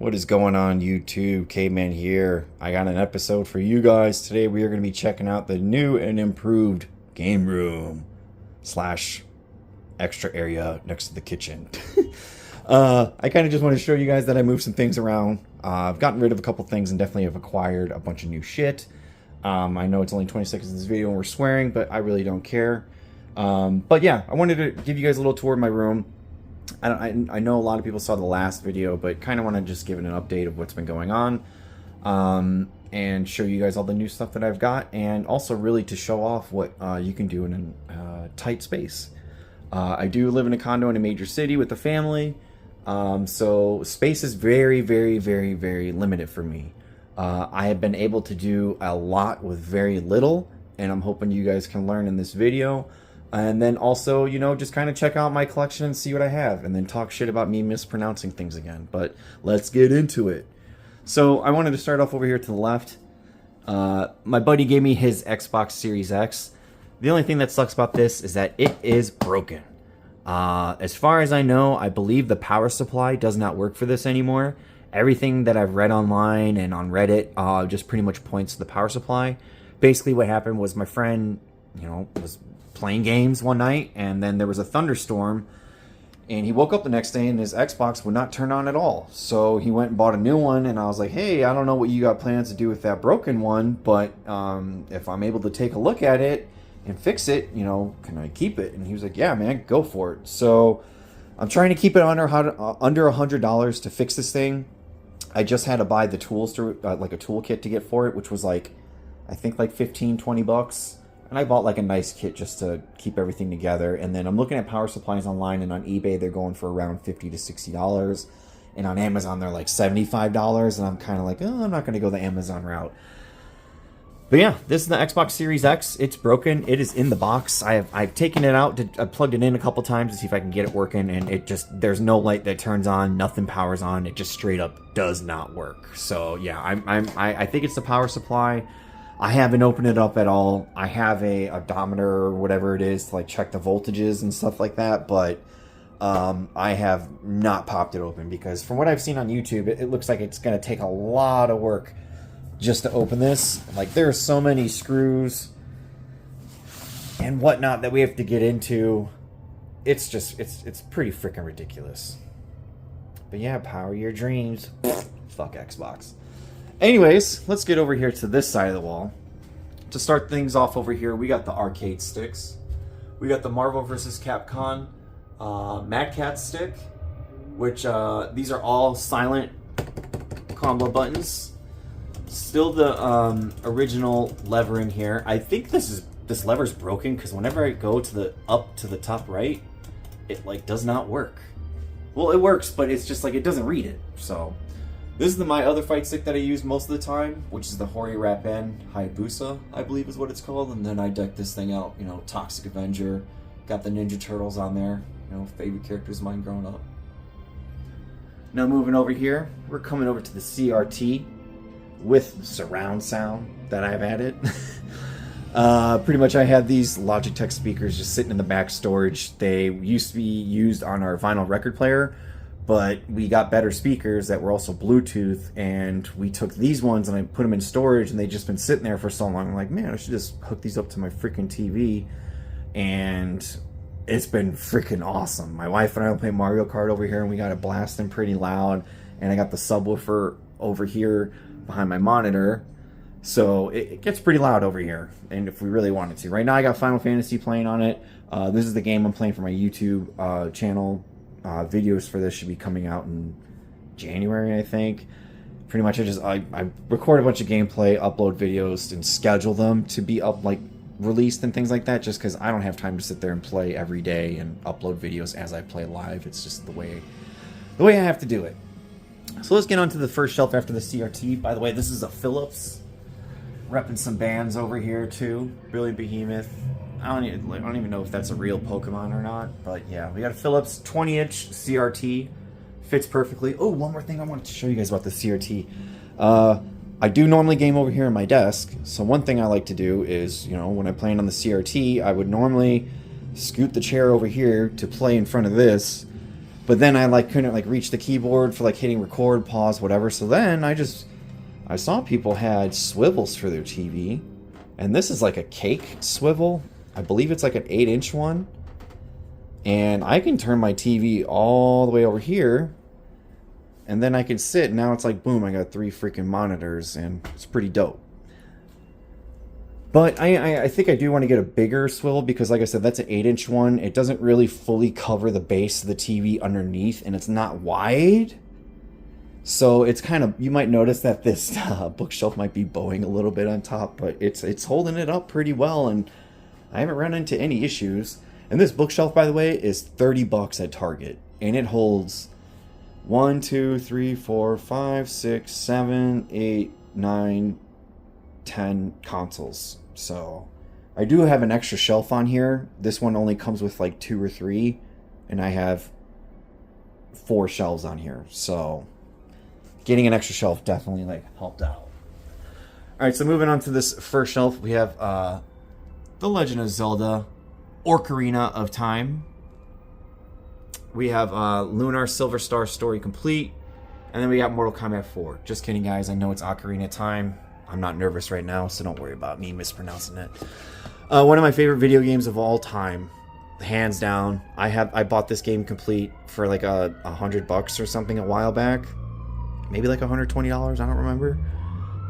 What is going on, YouTube? Caveman here. I got an episode for you guys. Today we are going to be checking out the new and improved game room slash extra area next to the kitchen. I kind of just want to show you guys that I moved some things around. I've gotten rid of a couple things and definitely have acquired a bunch of new shit. I know it's only 20 seconds in this video and we're swearing, but I really don't care. But yeah, I wanted to give you guys a little tour of my room. I know a lot of people saw the last video, but kind of want to just give it an update of what's been going on, and show you guys all the new stuff that I've got, and also really to show off what you can do in a tight space. I do live in a condo in a major city with a family, so space is very, very, very, very limited for me. I have been able to do a lot with very little, and I'm hoping you guys can learn in this video. And then also, you know, just kind of check out my collection and see what I have, and then talk shit about me mispronouncing things again. But let's get into it. So I wanted to start off over here to the left. My buddy gave me his Xbox Series X. The only thing that sucks about this is that it is broken. As far as I know, I believe the power supply does not work for this anymore. Everything that I've read online and on Reddit just pretty much points to the power supply. Basically what happened was my friend, you know, was playing games one night, and then there was a thunderstorm, and he woke up the next day and his Xbox would not turn on at all. So he went and bought a new one, and I was like, hey, I don't know what you got plans to do with that broken one, but if I'm able to take a look at it and fix it, you know, can I keep it? And he was like, yeah, man, go for it. So I'm trying to keep it under $100 to fix this thing. I just had to buy the tools to like a toolkit to get for it, which was like, I think like 15-20 bucks. And I bought like a nice kit just to keep everything together. And then I'm looking at power supplies online, and on eBay they're going for around $50 to $60. And on Amazon they're like $75. And I'm kind of like, oh, I'm not going to go the Amazon route. But yeah, this is the Xbox Series X. It's broken. It is in the box. I've taken it out. I plugged it in a couple times to see if I can get it working. And it just, there's no light that turns on. Nothing powers on. It just straight up does not work. So yeah, I think it's the power supply. I haven't opened it up at all. I have a odometer or whatever it is to like check the voltages and stuff like that, but I have not popped it open because from what I've seen on YouTube, it looks like it's going to take a lot of work just to open this. Like there are so many screws and whatnot that we have to get into. It's just, it's pretty freaking ridiculous. But yeah, power your dreams. Fuck Xbox. Anyways, let's get over here to this side of the wall. To start things off over here, we got the arcade sticks. We got the Marvel vs. Capcom Mad Cat stick, which these are all silent combo buttons. Still the original lever in here. I think this lever's broken because whenever I go to the up to the top right, it like does not work. Well, it works, but it's just like it doesn't read it. So this is my other fight stick that I use most of the time, which is the Hori Rappen Hayabusa, I believe is what it's called. And then I deck this thing out, you know, Toxic Avenger. Got the Ninja Turtles on there, you know, favorite characters of mine growing up. Now moving over here, we're coming over to the CRT with surround sound that I've added. Pretty much I had these Logitech speakers just sitting in the back storage. They used to be used on our vinyl record player, but we got better speakers that were also Bluetooth, and we took these ones and I put them in storage, and they've just been sitting there for so long. I'm like, man, I should just hook these up to my freaking TV, and it's been freaking awesome. My wife and I will play Mario Kart over here, and we got it blasting pretty loud, and I got the subwoofer over here behind my monitor, so it gets pretty loud over here, and if we really wanted to. Right now I got Final Fantasy playing on it. This is the game I'm playing for my YouTube channel. Videos for this should be coming out in January, I think. Pretty much I record a bunch of gameplay, upload videos, and schedule them to be released and things like that, just because I don't have time to sit there and play every day and upload videos as I play live. It's just the way I have to do it. So let's get on to the first shelf after the CRT. By the way, this is a Philips. Repping some bands over here too. Really Behemoth. I don't even know if that's a real Pokemon or not, but yeah, we got a Philips 20-inch CRT. Fits perfectly. Oh, one more thing I wanted to show you guys about the CRT. I do normally game over here on my desk, so one thing I like to do is, you know, when I'm playing on the CRT, I would normally scoot the chair over here to play in front of this, But then I like couldn't like reach the keyboard for like hitting record, pause, whatever. So then I saw people had swivels for their TV, and this is like a cake swivel. I believe it's like an 8-inch one, and I can turn my TV all the way over here, and then I can sit. Now it's like boom, I got 3 freaking monitors, and it's pretty dope. But I think I do want to get a bigger swivel because, like I said, that's an 8-inch one. It doesn't really fully cover the base of the TV underneath, and it's not wide. So it's kind of, you might notice that this bookshelf might be bowing a little bit on top, but it's holding it up pretty well, and I haven't run into any issues. And this bookshelf, by the way, is $30 at Target, and it holds 1, 2, 3, 4, 5, 6, 7, 8, 9, 10 consoles. So I do have an extra shelf on here. This one only comes with like 2 or 3, and I have 4 shelves on here. So getting an extra shelf definitely like helped out. All right, so moving on to this first shelf, we have The Legend of Zelda Ocarina of Time. We have Lunar Silver Star Story Complete, and then we got Mortal Kombat 4. Just kidding, guys. I know it's Ocarina of Time. I'm not nervous right now, so don't worry about me mispronouncing it. One of my favorite video games of all time, hands down. I bought this game complete for like $100 or something a while back, maybe like $120. I don't remember,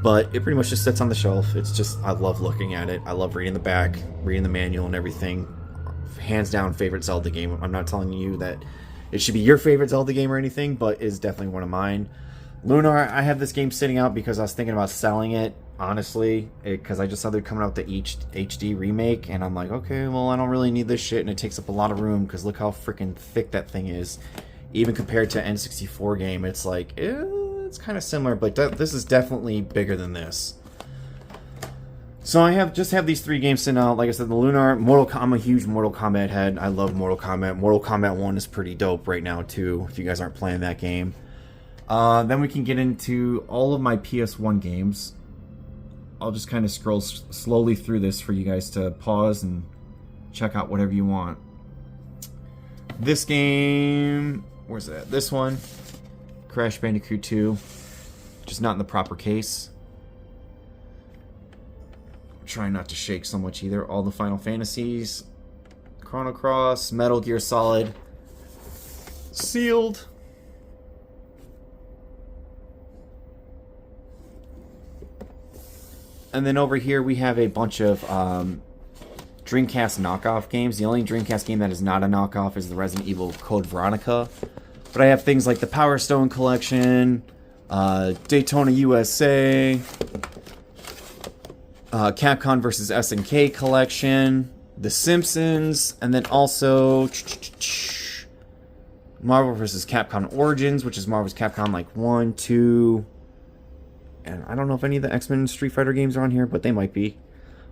but it pretty much just sits on the shelf. It's just, I love looking at it. I love reading the back, reading the manual and everything. Hands down favorite Zelda game. I'm not telling you that it should be your favorite Zelda game or anything, but it's definitely one of mine. Lunar, I have this game sitting out because I was thinking about selling it, honestly, because I just saw they're coming out with the HD remake, and I'm like, okay, well, I don't really need this shit, and it takes up a lot of room, because look how freaking thick that thing is. Even compared to an N64 game, it's like, it's kind of similar, but this is definitely bigger than this. So I just have these 3 games sitting out. Like I said, the Lunar, I'm a huge Mortal Kombat head. I love Mortal Kombat. Mortal Kombat 1 is pretty dope right now, too, if you guys aren't playing that game. Then we can get into all of my PS1 games. I'll just kind of scroll slowly through this for you guys to pause and check out whatever you want. This game, where's that? This one, Crash Bandicoot 2, just not in the proper case. I'm trying not to shake so much either. All the Final Fantasies, Chrono Cross, Metal Gear Solid, sealed. And then over here we have a bunch of Dreamcast knockoff games. The only Dreamcast game that is not a knockoff is the Resident Evil Code Veronica. But I have things like the Power Stone Collection, Daytona USA, Capcom vs. SNK Collection, The Simpsons, and then also Marvel vs. Capcom Origins, which is Marvel vs. Capcom like 1, 2... and I don't know if any of the X-Men and Street Fighter games are on here, but they might be.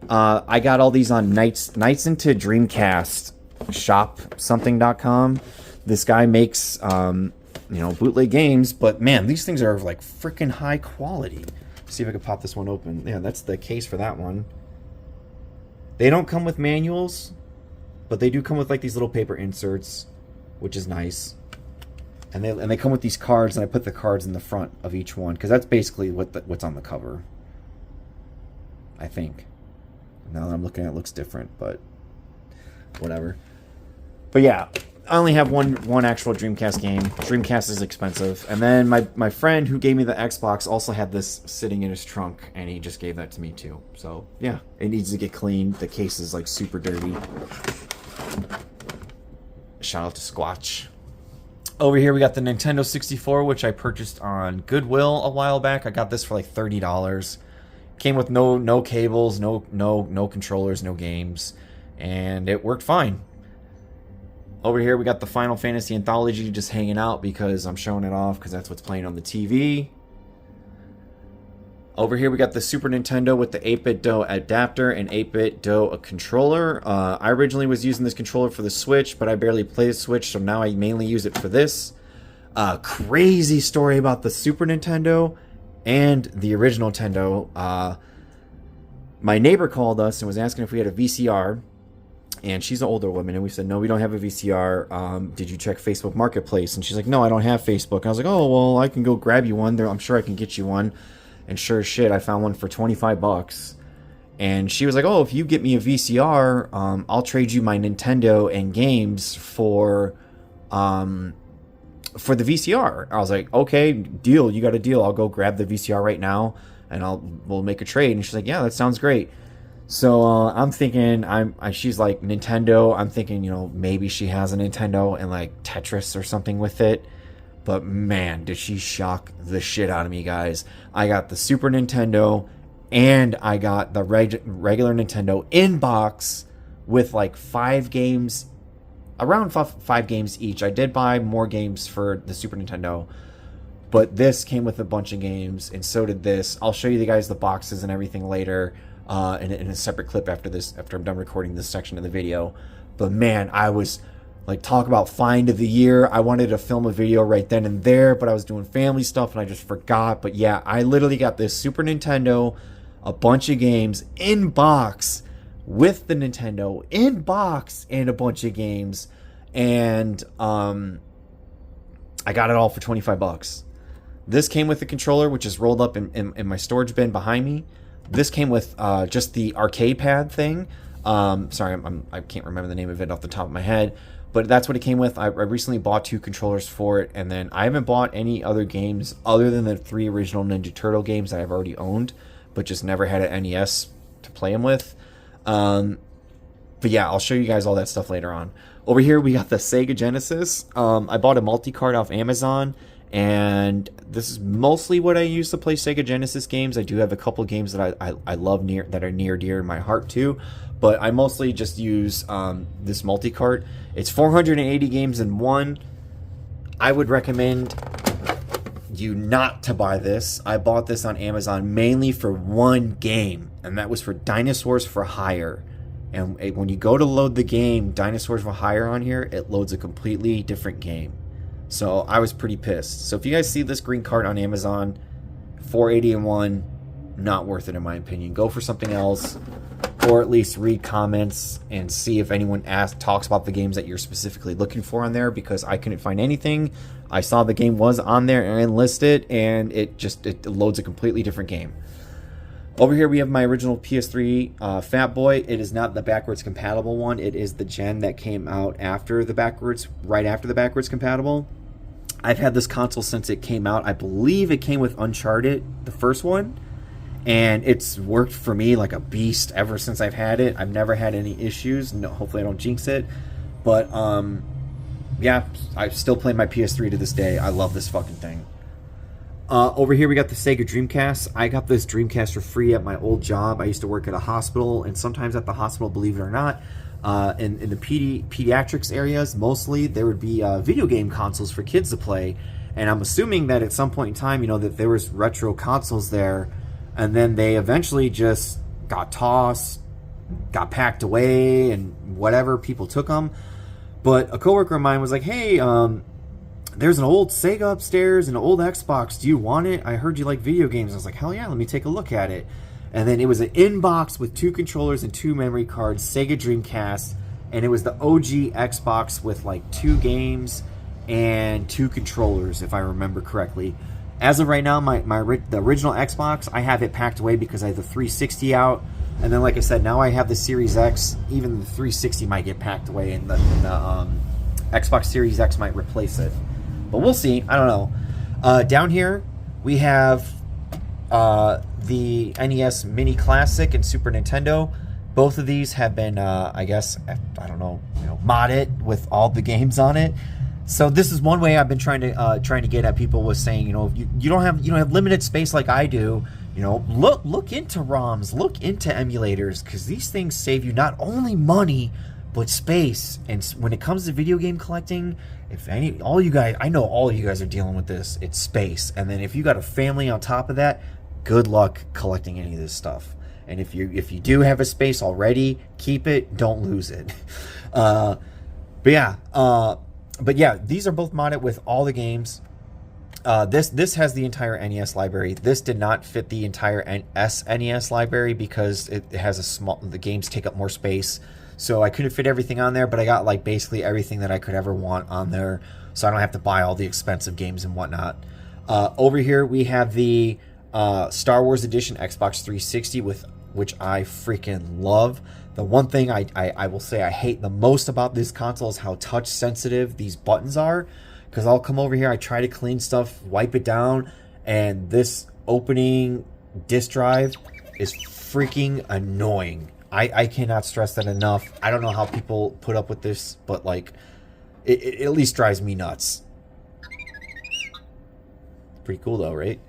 I got all these on Nights Into Dreamcast shop.com. This guy makes, bootleg games, but man, these things are like freaking high quality. Let's see if I can pop this one open. Yeah, that's the case for that one. They don't come with manuals, but they do come with like these little paper inserts, which is nice. And they come with these cards, and I put the cards in the front of each one, because that's basically what's on the cover, I think. Now that I'm looking at it, looks different, but whatever. But yeah, I only have one actual Dreamcast game. Dreamcast is expensive. And then my friend who gave me the Xbox also had this sitting in his trunk, and he just gave that to me too. So yeah, it needs to get cleaned. The case is like super dirty. Shout out to Squatch. Over here we got the Nintendo 64, which I purchased on Goodwill a while back. I got this for like $30. Came with no cables, no controllers, no games, and it worked fine. Over here we got the Final Fantasy Anthology just hanging out because I'm showing it off because that's what's playing on the TV. Over here we got the Super Nintendo with the 8BitDo adapter and 8BitDo controller. I originally was using this controller for the Switch, but I barely play the Switch, so now I mainly use it for this. Crazy story about the Super Nintendo and the original Nintendo. My neighbor called us and was asking if we had a VCR. And she's an older woman, and we said, no, we don't have a VCR. Did you check Facebook Marketplace? And she's like, no, I don't have Facebook. And I was like, oh, well, I can go grab you one. I'm sure I can get you one. And sure as shit, I found one for $25. And she was like, oh, if you get me a VCR, I'll trade you my Nintendo and games for the VCR. I was like, okay, deal. You got a deal. I'll go grab the VCR right now, and we'll make a trade. And she's like, yeah, that sounds great. So I'm thinking, she's like, Nintendo. I'm thinking, maybe she has a Nintendo and like Tetris or something with it. But man, did she shock the shit out of me, guys. I got the Super Nintendo and I got the regular Nintendo in box with like 5 games, around 5 games each. I did buy more games for the Super Nintendo, but this came with a bunch of games, and so did this. I'll show you guys the boxes and everything later. In a separate clip after I'm done recording this section of the video. But man, I was like, talk about find of the year. I wanted to film a video right then and there, but I was doing family stuff and I just forgot. But yeah, I literally got this Super Nintendo, a bunch of games in box with the Nintendo in box and a bunch of games. And I got it all for $25. This came with the controller, which is rolled up in my storage bin behind me. This came with just the arcade pad thing. Sorry, I can't remember the name of it off the top of my head, but that's what it came with. I recently bought 2 controllers for it, and then I haven't bought any other games other than the 3 original Ninja Turtle games that I've already owned, but just never had an NES to play them with. But yeah, I'll show you guys all that stuff later on. Over here, we got the Sega Genesis. I bought a multi-card off Amazon, and this is mostly what I use to play Sega Genesis games. I do have a couple games that I love that are near dear in my heart too, but I mostly just use this multi-cart. It's 480 games in one. I would recommend you not to buy this. I bought this on Amazon mainly for one game, and that was for Dinosaurs for Hire. And when you go to load the game Dinosaurs for Hire on here, it loads a completely different game. So I was pretty pissed. So if you guys see this green cart on Amazon, 480 in one, not worth it in my opinion. Go for something else, or at least read comments and see if anyone talks about the games that you're specifically looking for on there, because I couldn't find anything. I saw the game was on there and listed, and it loads a completely different game. Over here we have my original PS3 Fat Boy. It is not the backwards compatible one. It is the gen that came out after the backwards, right after the backwards compatible. I've had this console since it came out. I believe it came with Uncharted, the first one, and it's worked for me like a beast ever since I've had it. I've never had any issues. No, hopefully I don't jinx it. But yeah, I still play my PS3 to this day. I love this fucking thing. Over here we got the Sega Dreamcast. I got this Dreamcast for free at my old job. I used to work at a hospital, and sometimes at the hospital, believe it or not, in the pediatrics areas, mostly, there would be video game consoles for kids to play. And I'm assuming that at some point in time, that there was retro consoles there, and then they eventually just got tossed, got packed away, and whatever, people took them. But a coworker of mine was like, hey, there's an old Sega upstairs and an old Xbox. Do you want it? I heard you like video games. I was like, hell yeah, let me take a look at it. And then it was an inbox with 2 controllers and 2 memory cards, Sega Dreamcast, and it was the OG Xbox with like 2 games and 2 controllers, if I remember correctly. As of right now, the original Xbox, I have it packed away because I have the 360 out. And then, like I said, now I have the Series X. Even the 360 might get packed away, and the Xbox Series X might replace it. But we'll see. I don't know. Down here, we have the NES Mini Classic and Super Nintendo. Both of these have been, I guess, I don't know, modded with all the games on it. So this is one way I've been trying to get at people, was saying, if you don't have limited space like I do, look into ROMs, look into emulators, because these things save you not only money but space. And when it comes to video game collecting, I know all you guys are dealing with this. It's space. And then if you got a family on top of that, good luck collecting any of this stuff. And if you do have a space already, keep it. Don't lose it. But yeah, these are both modded with all the games. This has the entire NES library. This did not fit the entire SNES library because it has the games take up more space. So I couldn't fit everything on there, but I got like basically everything that I could ever want on there, so I don't have to buy all the expensive games and whatnot. Over here we have the Star Wars Edition Xbox 360, with which I freaking love. The one thing I will say I hate the most about this console is how touch sensitive these buttons are. Because I'll come over here, I try to clean stuff, wipe it down, and this opening disk drive is freaking annoying. I cannot stress that enough. I don't know how people put up with this, but like, it at least drives me nuts. Pretty cool though, right?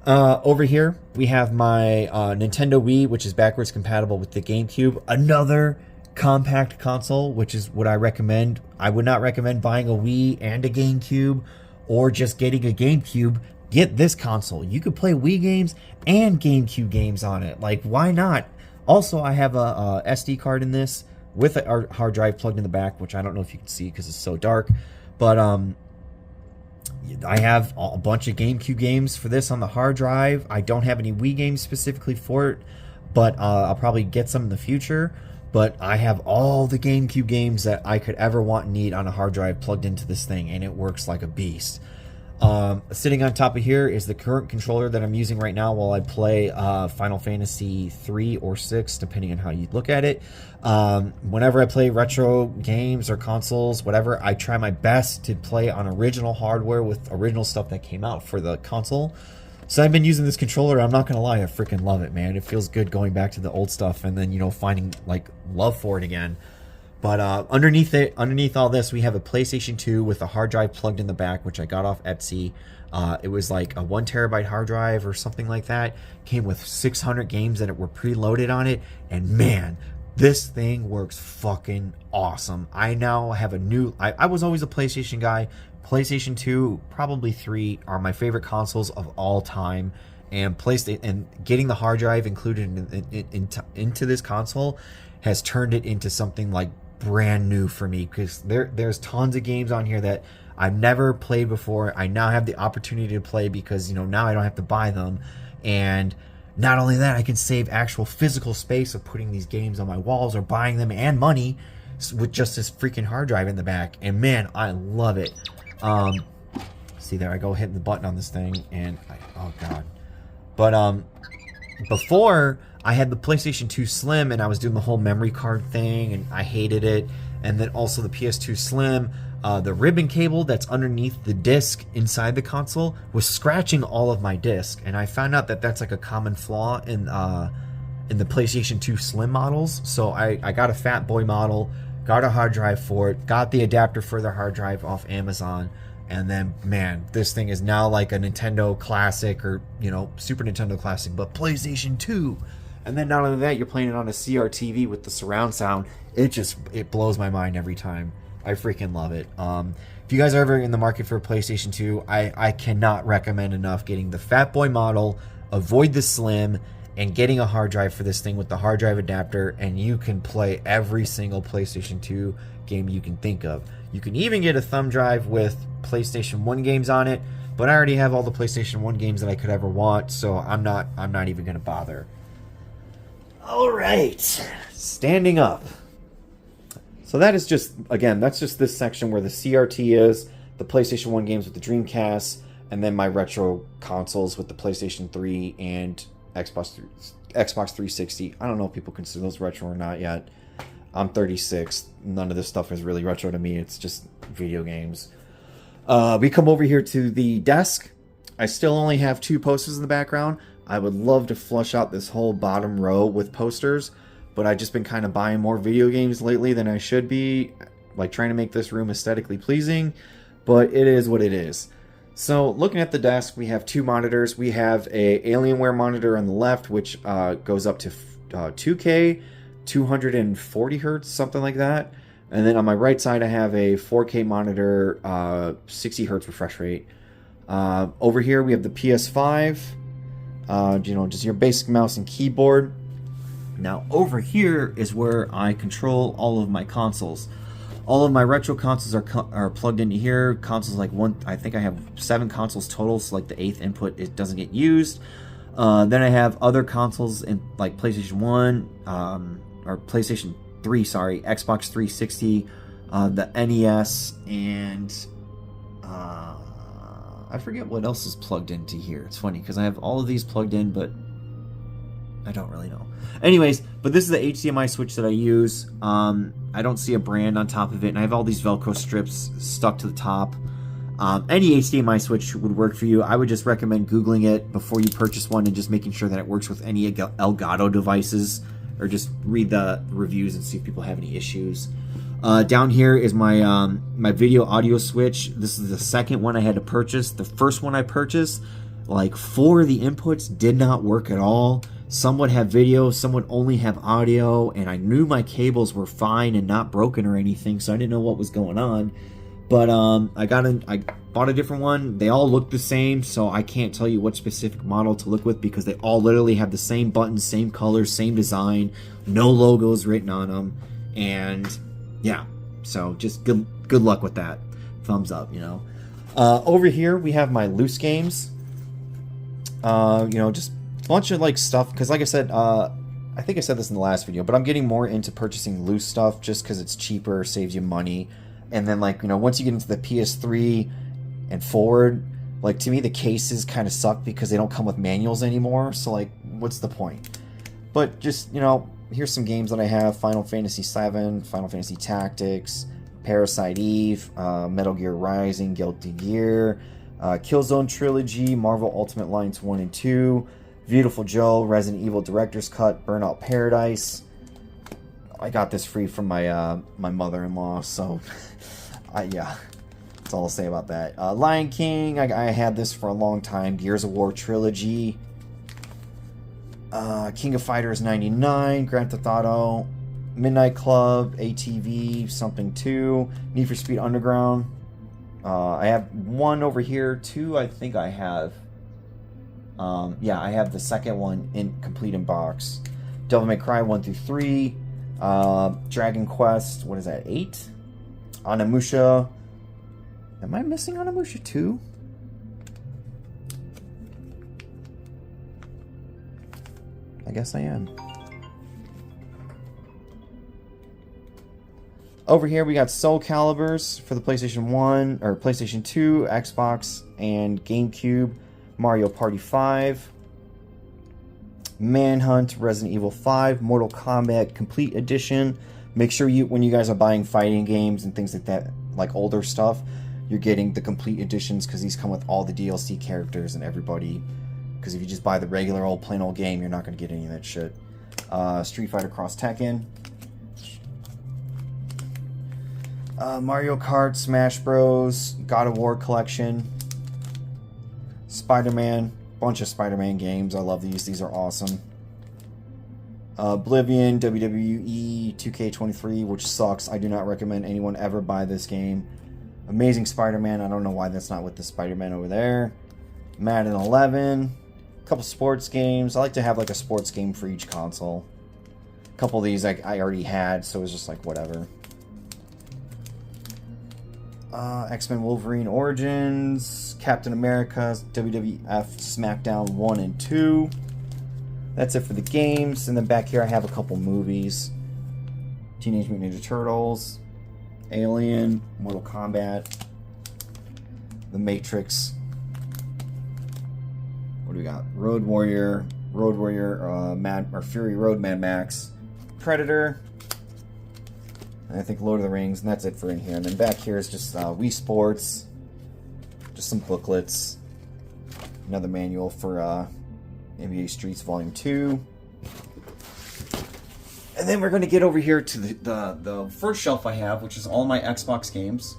Over here, we have my Nintendo Wii, which is backwards compatible with the GameCube. Another compact console, which is what I recommend. I would not recommend buying a Wii and a GameCube, or just getting a GameCube. Get this console. You could play Wii games and GameCube games on it. Like, why not? Also, I have a SD card in this with a hard drive plugged in the back, which I don't know if you can see because it's so dark. But I have a bunch of GameCube games for this on the hard drive. I don't have any Wii games specifically for it, but I'll probably get some in the future. But I have all the GameCube games that I could ever want and need on a hard drive plugged into this thing, and it works like a beast. Sitting on top of here is the current controller that I'm using right now while I play Final Fantasy 3 or 6, depending on how you look at it. Whenever I play retro games or consoles, whatever, I try my best to play on original hardware with original stuff that came out for the console. So I've been using this controller. I'm not gonna lie, I freaking love it, man. It feels good going back to the old stuff and then, you know, finding like love for it again. But underneath all this, we have a PlayStation 2 with a hard drive plugged in the back, which I got off Etsy. It was like a 1 terabyte hard drive or something like that. Came with 600 games that were preloaded on it, and man, this thing works fucking awesome. I now have a new. I was always a PlayStation guy. PlayStation 2, probably 3 are my favorite consoles of all time. And getting the hard drive included into this console has turned it into something like brand new for me, because there's tons of games on here that I've never played before. I now have the opportunity to play because, you know, now I don't have to buy them. And not only that, I can save actual physical space of putting these games on my walls or buying them, and money, with just this freaking hard drive in the back. And man, I love it. See there, I go hitting the button on this thing, and oh god. But before, I had the PlayStation 2 Slim, and I was doing the whole memory card thing, and I hated it. And then also the PS2 Slim, the ribbon cable that's underneath the disc inside the console was scratching all of my disc. And I found out that that's like a common flaw in the PlayStation 2 Slim models. So I got a Fat Boy model, got a hard drive for it, got the adapter for the hard drive off Amazon. And then, man, this thing is now like a Nintendo Classic, or, you know, Super Nintendo Classic, but PlayStation 2. And then not only that, you're playing it on a CRTV with the surround sound. It blows my mind every time. I freaking love it. If you guys are ever in the market for a PlayStation 2, I cannot recommend enough getting the Fat Boy model, avoid the Slim, and getting a hard drive for this thing with the hard drive adapter, and you can play every single PlayStation 2 game you can think of. You can even get a thumb drive with PlayStation 1 games on it, but I already have all the PlayStation 1 games that I could ever want, so I'm not even going to bother. All right, standing up. So that is just, again, that's just this section where the CRT is, the PlayStation 1 games with the Dreamcast, and then my retro consoles with the PlayStation 3 and Xbox 360. I don't know if people consider those retro or not yet. I'm 36. None of this stuff is really retro to me. It's just video games. We come over here to the desk. I still only have 2 posters in the background. I would love to flush out this whole bottom row with posters, but I've just been kind of buying more video games lately than I should be, like trying to make this room aesthetically pleasing, but it is what it is. So looking at the desk, we have 2 monitors. We have a Alienware monitor on the left, which goes up to 2K, 240 hertz, something like that. And then on my right side, I have a 4K monitor, 60 hertz refresh rate. Over here, we have the PS5. Just your basic mouse and keyboard. Now over here is where I control all of my consoles. All of my retro consoles are plugged into here. Consoles like I think I have 7 consoles total, so like the 8th input, it doesn't get used. Then I have other consoles in like PlayStation 1 or PlayStation Xbox 360, the NES, and I forget what else is plugged into here. It's funny because I have all of these plugged in, but I don't really know. Anyways, but this is the HDMI switch that I use. I don't see a brand on top of it, and I have all these Velcro strips stuck to the top. Any HDMI switch would work for you. I would just recommend Googling it before you purchase one and just making sure that it works with any Elgato devices, or just read the reviews and see if people have any issues. Down here is my my video audio switch. This is the second one I had to purchase. The first one I purchased, like 4 of the inputs did not work at all. Some would have video, some would only have audio, and I knew my cables were fine and not broken or anything, so I didn't know what was going on. But I bought a different one. They all look the same, so I can't tell you what specific model to look with because they all literally have the same buttons, same colors, same design, no logos written on them, and yeah, so just good luck with that. Thumbs up, you know. Over here we have my loose games. You know, just a bunch of like stuff, because like I said, I think I said this in the last video, but I'm getting more into purchasing loose stuff just because it's cheaper, saves you money. And then, like, you know, once you get into the PS3 and forward, like, to me the cases kind of suck because they don't come with manuals anymore, so like, what's the point? But just, you know, here's some games that I have: Final Fantasy VII, Final Fantasy Tactics, Parasite Eve, Metal Gear Rising, Guilty Gear, Killzone Trilogy, Marvel Ultimate Alliance 1 and 2, Beautiful Joe, Resident Evil Director's Cut, Burnout Paradise. I got this free from my my mother-in-law, so yeah, that's all I'll say about that. Lion King, I had this for a long time. Gears of War Trilogy, King of Fighters 99, Grand Theft Auto, Midnight Club, ATV, Something 2, Need for Speed Underground. I have one over here, 2 I think I have. Yeah, I have the second one complete in box. Devil May Cry 1 through 3, Dragon Quest, what is that, 8? Onimusha. Am I missing Onimusha 2? I guess I am. Over here we got Soul Caliburs for the PlayStation 1, or PlayStation 2, Xbox, and GameCube. Mario Party 5. Manhunt, Resident Evil 5, Mortal Kombat Complete Edition. Make sure you, when you guys are buying fighting games and things like that, like older stuff, you're getting the complete editions, because these come with all the DLC characters and everybody. Because if you just buy the regular old plain old game, you're not going to get any of that shit. Street Fighter Cross Tekken. Mario Kart, Smash Bros, God of War Collection. Spider-Man. Bunch of Spider-Man games. I love these. These are awesome. Oblivion, WWE 2K23, which sucks. I do not recommend anyone ever buy this game. Amazing Spider-Man. I don't know why that's not with the Spider-Man over there. Madden 11. A couple sports games. I like to have like a sports game for each console. A couple of these I already had, so it was just like whatever. X-Men Wolverine Origins, Captain America, WWF SmackDown 1 and 2. That's it for the games. And then back here I have a couple movies. Teenage Mutant Ninja Turtles, Alien, Mortal Kombat, The Matrix. What do we got? Road Warrior, Fury Road, Mad Max, Predator, and I think Lord of the Rings, and that's it for in here. And then back here is just Wii Sports, just some booklets, another manual for NBA Streets Volume 2. And then we're going to get over here to the first shelf I have, which is all my Xbox games.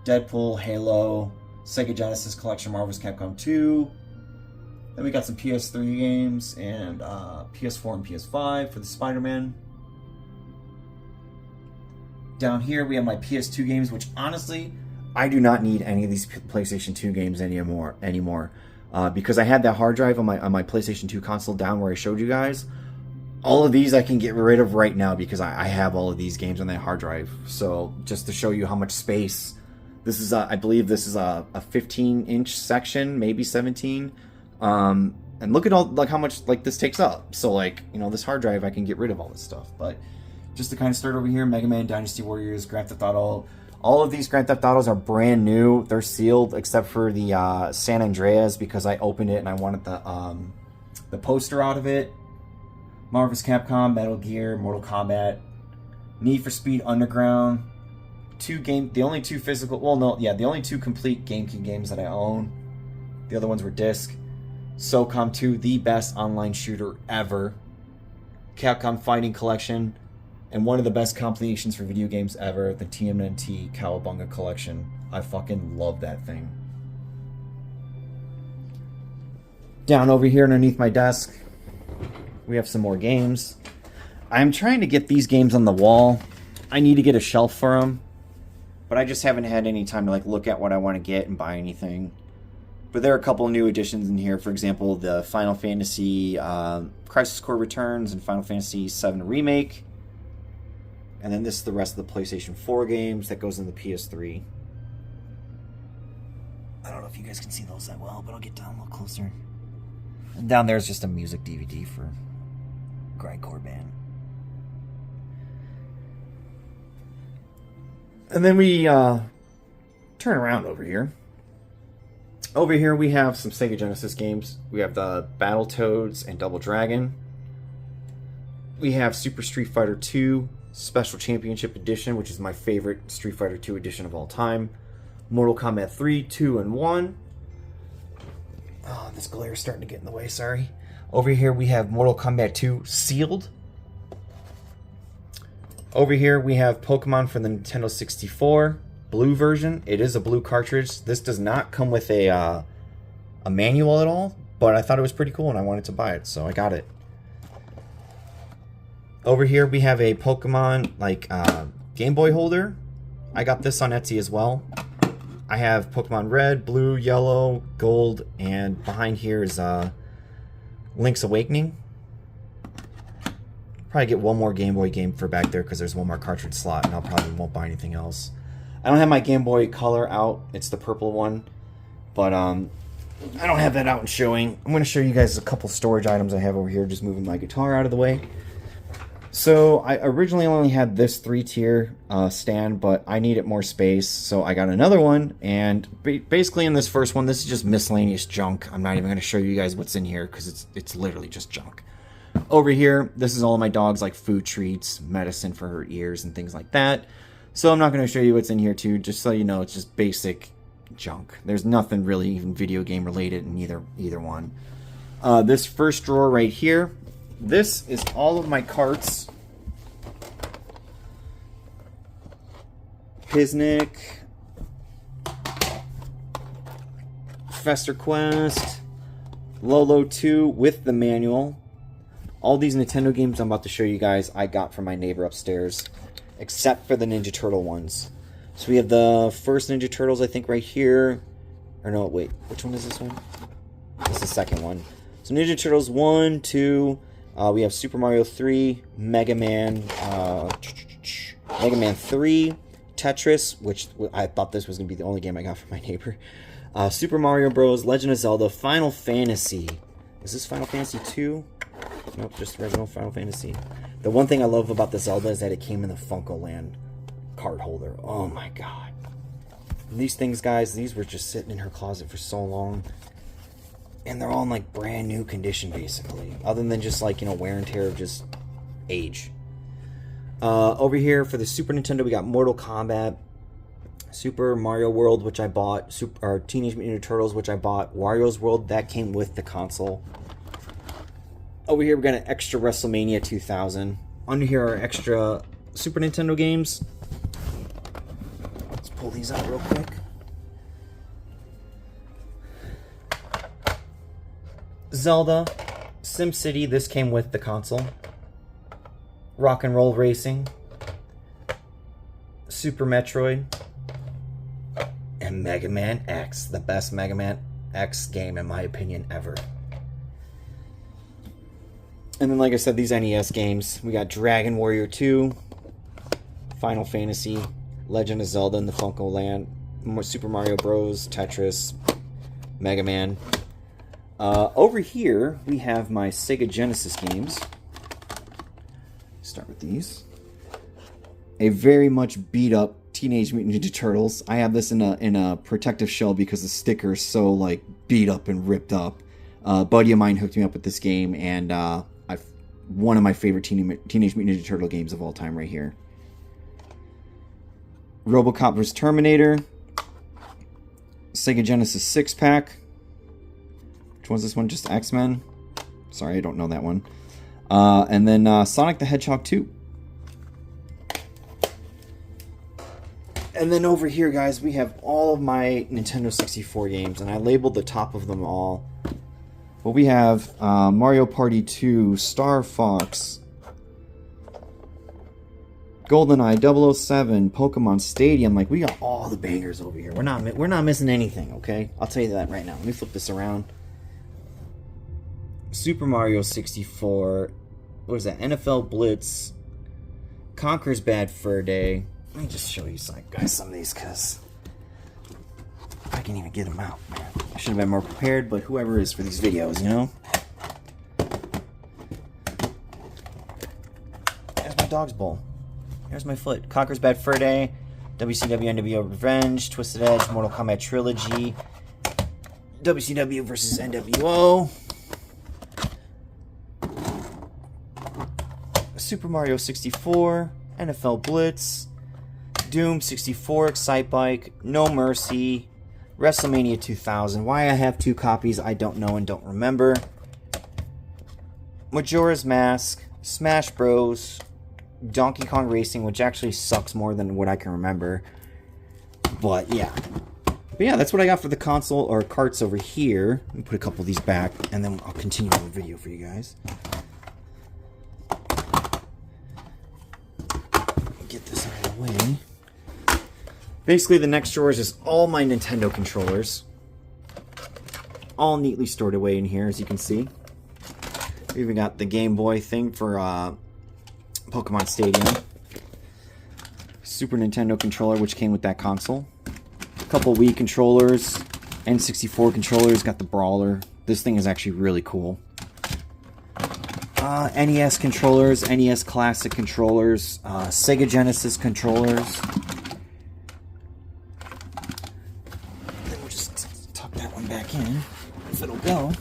Deadpool, Halo, Sega Genesis Collection, Marvel's Capcom 2. Then we got some PS3 games and PS4 and PS5 for the Spider-Man. Down here we have my PS2 games, which honestly, I do not need any of these PlayStation 2 games anymore. Because I had that hard drive on my PlayStation 2 console down where I showed you guys. All of these I can get rid of right now because I have all of these games on that hard drive. So just to show you how much space, this is I believe this is a 15-inch section, maybe 17. And look at all like how much like this takes up. So like, you know, this hard drive I can get rid of all this stuff. But just to kind of start over here, Mega Man, Dynasty Warriors, Grand Theft Auto. All of these Grand Theft Autos are brand new. They're sealed except for the San Andreas because I opened it and I wanted the poster out of it. Marvel vs. Capcom, Metal Gear, Mortal Kombat, Need for Speed Underground. The only two complete GameCube games that I own. The other ones were disc. SOCOM 2, the best online shooter ever. Capcom Fighting Collection, and one of the best compilations for video games ever, the TMNT Cowabunga Collection. I fucking love that thing. Down over here underneath my desk, we have some more games. I'm trying to get these games on the wall. I need to get a shelf for them, but I just haven't had any time to like look at what I want to get and buy anything. But there are a couple of new additions in here. For example, the Final Fantasy Crisis Core Returns and Final Fantasy VII Remake. And then this is the rest of the PlayStation 4 games that goes in the PS3. I don't know if you guys can see those that well, but I'll get down a little closer. And down there is just a music DVD for grindcore band. And then we turn around over here. Over here we have some Sega Genesis games. We have the Battletoads and Double Dragon. We have Super Street Fighter 2 Special Championship Edition, which is my favorite Street Fighter 2 edition of all time. Mortal Kombat 3, 2, and 1. Oh, this glare is starting to get in the way, sorry. Over here we have Mortal Kombat 2 Sealed. Over here we have Pokemon for the Nintendo 64 blue version. It is a blue cartridge. This does not come with a manual at all, but I thought it was pretty cool and I wanted to buy it, so I got it. Over here we have a Pokemon Game Boy holder. I got this on Etsy as well. I have Pokemon Red, Blue, Yellow, Gold, and behind here is Link's Awakening. Probably get one more Game Boy game for back there because there's one more cartridge slot, and I'll probably won't buy anything else. I don't have my Game Boy Color out. It's the purple one, but I don't have that out and showing. I'm going to show you guys a couple storage items I have over here, just moving my guitar out of the way. So I originally only had this 3-tier stand, but I needed more space, so I got another one. And basically in this first one, this is just miscellaneous junk. I'm not even going to show you guys what's in here because it's literally just junk. Over here, this is all of my dog's like food treats, medicine for her ears, and things like that. So I'm not going to show you what's in here too, just so you know it's just basic junk. There's nothing really even video game related in either one. This first drawer right here, this is all of my carts. Piznik, Fester Quest, Lolo 2 with the manual. All these Nintendo games I'm about to show you guys I got from my neighbor upstairs, except for the Ninja Turtle ones. So we have the first Ninja Turtles, I think, right here. Or no, wait, which one is this one? This is the second one. So Ninja Turtles 1, 2, we have Super Mario 3, Mega Man 3, Tetris, which I thought this was going to be the only game I got from my neighbor. Super Mario Bros., Legend of Zelda, Final Fantasy. Is this Final Fantasy 2? Nope, just original Final Fantasy. The one thing I love about the Zelda is that it came in the Funko Land card holder. Oh my god. And these things, guys, these were just sitting in her closet for so long. And they're all in like brand new condition, basically. Other than just like, you know, wear and tear of just age. Over here for the Super Nintendo, we got Mortal Kombat, Super Mario World, which I bought, Teenage Mutant Ninja Turtles, which I bought, Wario's World, that came with the console. Over here, we got an extra WrestleMania 2000. Under here are extra Super Nintendo games. Let's pull these out real quick. Zelda, SimCity, this came with the console. Rock and Roll Racing, Super Metroid, and Mega Man X, the best Mega Man X game in my opinion ever. And then, like I said, these NES games, we got Dragon Warrior 2, Final Fantasy, Legend of Zelda in the Funko Land, Super Mario Bros., Tetris, Mega Man. Over here, we have my Sega Genesis games. Start with these. a very much beat up Teenage Mutant Ninja Turtles. I have this in a protective shell because the sticker is so like beat up and ripped up. A buddy of mine hooked me up with this game, and one of my favorite Teenage Mutant Ninja Turtle games of all time right here. RoboCop vs. Terminator. Sega Genesis 6-pack. Which one's this one? Just X-Men? Sorry, I don't know that one. And then Sonic the Hedgehog 2. And then over here, guys, we have all of my Nintendo 64 games, and I labeled the top of them all. Well, we have Mario Party 2, Star Fox, GoldenEye 007, Pokemon Stadium. Like, we got all the bangers over here. We're not missing anything, okay? I'll tell you that right now. Let me flip this around. Super Mario 64. What is that? NFL Blitz. Conker's Bad Fur Day. Let me just show you some of these, because I can't even get them out, man. I should have been more prepared, but whoever is for these videos, you know? There's my dog's bowl. Here's my foot. Conker's Bad Fur Day, WCW NWO Revenge, Twisted Edge, Mortal Kombat Trilogy, WCW versus NWO, Super Mario 64, NFL Blitz, Doom 64, Excitebike, No Mercy, WrestleMania 2000. Why I have 2 copies, I don't know and don't remember. Majora's Mask, Smash Bros, Donkey Kong Racing, which actually sucks more than what I can remember. But yeah. But yeah, that's what I got for the console or carts over here. Let me put a couple of these back, and then I'll continue the video for you guys. Get this out of the way. Basically, the next drawer is just all my Nintendo controllers. All neatly stored away in here, as you can see. We even got the Game Boy thing for Pokemon Stadium. Super Nintendo controller, which came with that console. A couple Wii controllers. N64 controllers. Got the Brawler. This thing is actually really cool. NES controllers. NES Classic controllers. Sega Genesis controllers. Then we'll just tuck that one back in, if it'll go.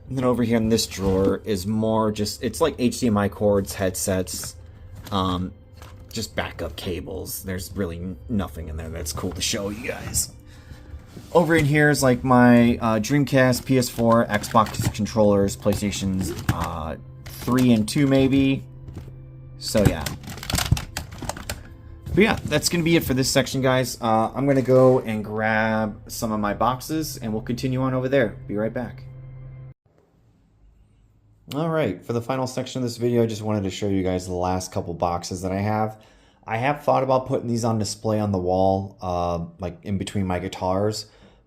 And then over here in this drawer is more just, it's like HDMI cords, headsets, just backup cables. There's really nothing in there that's cool to show you guys. Over in here is like my Dreamcast, PS4, Xbox controllers, PlayStations 3 and 2 maybe. So yeah. But yeah, that's going to be it for this section, guys. I'm going to go and grab some of my boxes, and we'll continue on over there. Be right back. Alright, for the final section of this video, I just wanted to show you guys the last couple boxes that I have. I have thought about putting these on display on the wall, like in between my guitars,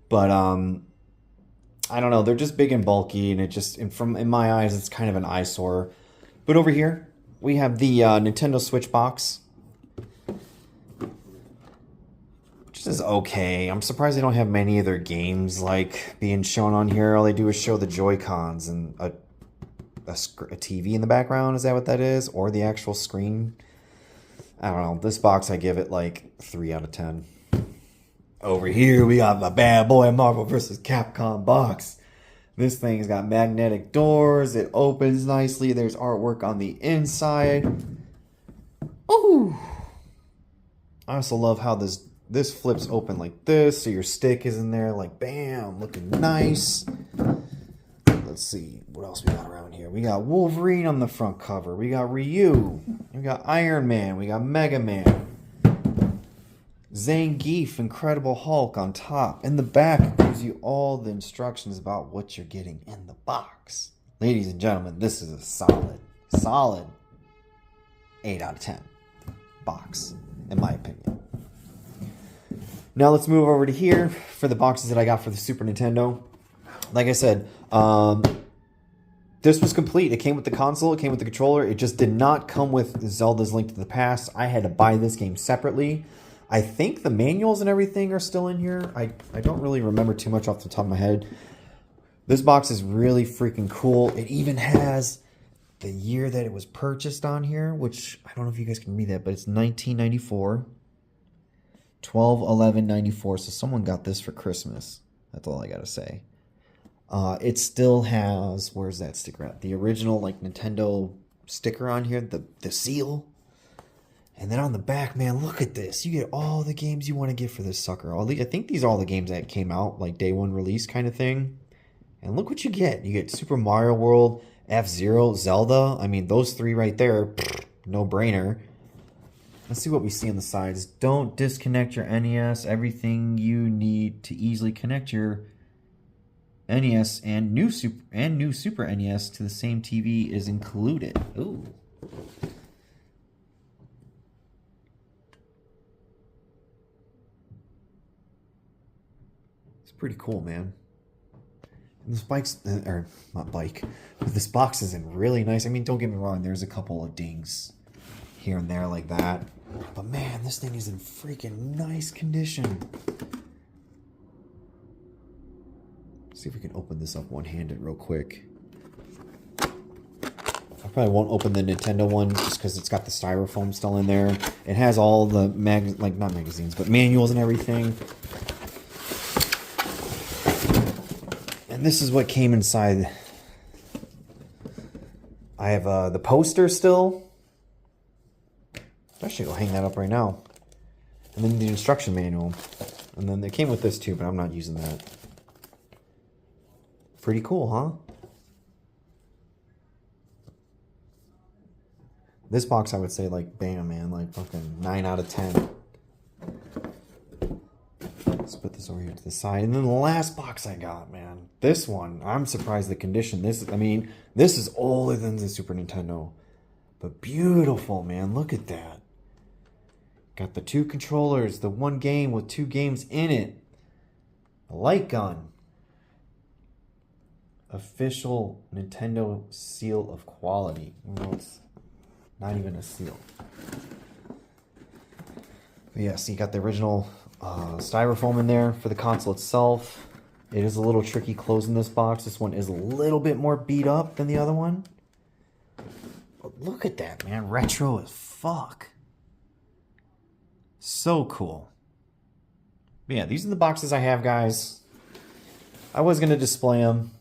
but I don't know, they're just big and bulky, and it just, in my eyes, it's kind of an eyesore. But over here, we have the Nintendo Switch box, which is okay. I'm surprised they don't have many of their games like being shown on here. All they do is show the Joy-Cons and a TV in the background. Is that what that is? Or the actual screen? I don't know. This box, I give it like 3 out of 10. Over here, we got the bad boy Marvel vs. Capcom box. This thing's got magnetic doors. It opens nicely. There's artwork on the inside. Ooh! I also love how this flips open like this, so your stick is in there like bam, looking nice. Let's see what else we got around here. We got Wolverine on the front cover. We got Ryu. We got Iron Man. We got Mega Man. Zangief, Incredible Hulk on top. In the back, gives you all the instructions about what you're getting in the box. Ladies and gentlemen, this is a solid 8 out of 10 box, in my opinion. Now let's move over to here for the boxes that I got for the Super Nintendo. Like I said, this was complete. It came with the console, it came with the controller. It just did not come with Zelda's Link to the Past. I had to buy this game separately. I think the manuals and everything are still in here. I don't really remember too much off the top of my head. This box is really freaking cool. It even has the year that it was purchased on here, which I don't know if you guys can read that, but it's 1994. 12/11/94. So someone got this for Christmas. That's all I gotta say. It still has, where's that sticker at? The original like Nintendo sticker on here, the seal. And then on the back, man, look at this. You get all the games you want to get for this sucker. I think these are all the games that came out, like day one release kind of thing. And look what you get. You get Super Mario World, F-Zero, Zelda. I mean, those three right there, no brainer. Let's see what we see on the sides. Don't disconnect your NES. Everything you need to easily connect your NES and new Super NES to the same TV is included. Ooh. It's pretty cool, man. And this bike's, or not bike, but this box is in really nice. I mean, don't get me wrong. There's a couple of dings here and there like that. But man, this thing is in freaking nice condition. See if we can open this up one-handed real quick. I probably won't open the Nintendo one just because it's got the styrofoam still in there. It has all the not magazines, but manuals and everything. And this is what came inside. I have the poster still. I should go hang that up right now. And then the instruction manual. And then they came with this too, but I'm not using that. Pretty cool, huh? This box, I would say, like, bam, man. Like, fucking 9 out of 10. Let's put this over here to the side. And then the last box I got, man. This one, I'm surprised the condition. This is older than the Super Nintendo. But beautiful, man. Look at that. Got the 2 controllers, the 1 game with 2 games in it. A light gun. Official Nintendo seal of quality. Well, it's not even a seal. But yeah, so you got the original styrofoam in there for the console itself. It is a little tricky closing this box. This one is a little bit more beat up than the other one. But look at that, man. Retro as fuck. So cool. But yeah, these are the boxes I have, guys. I was going to display them.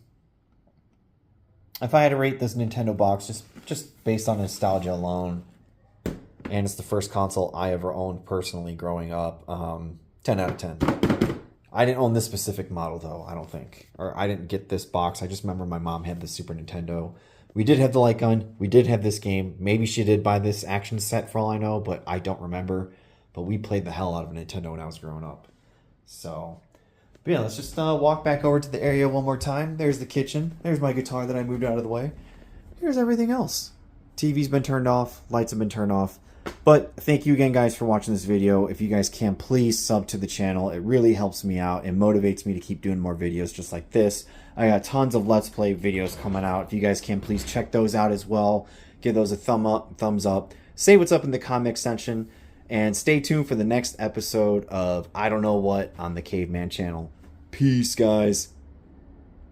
If I had to rate this Nintendo box, just based on nostalgia alone, and it's the first console I ever owned personally growing up, 10 out of 10. I didn't own this specific model, though, I don't think. Or I didn't get this box. I just remember my mom had the Super Nintendo. We did have the light gun. We did have this game. Maybe she did buy this action set for all I know, but I don't remember. But we played the hell out of Nintendo when I was growing up. So, but yeah, let's just walk back over to the area one more time. There's the kitchen. There's my guitar that I moved out of the way. Here's everything else. TV's been turned off. Lights have been turned off. But thank you again, guys, for watching this video. If you guys can, please sub to the channel. It really helps me out and motivates me to keep doing more videos just like this. I got tons of Let's Play videos coming out. If you guys can, please check those out as well. Give those a thumbs up. Say what's up in the comment section. And stay tuned for the next episode of I Don't Know What on the Caveman channel. Peace, guys.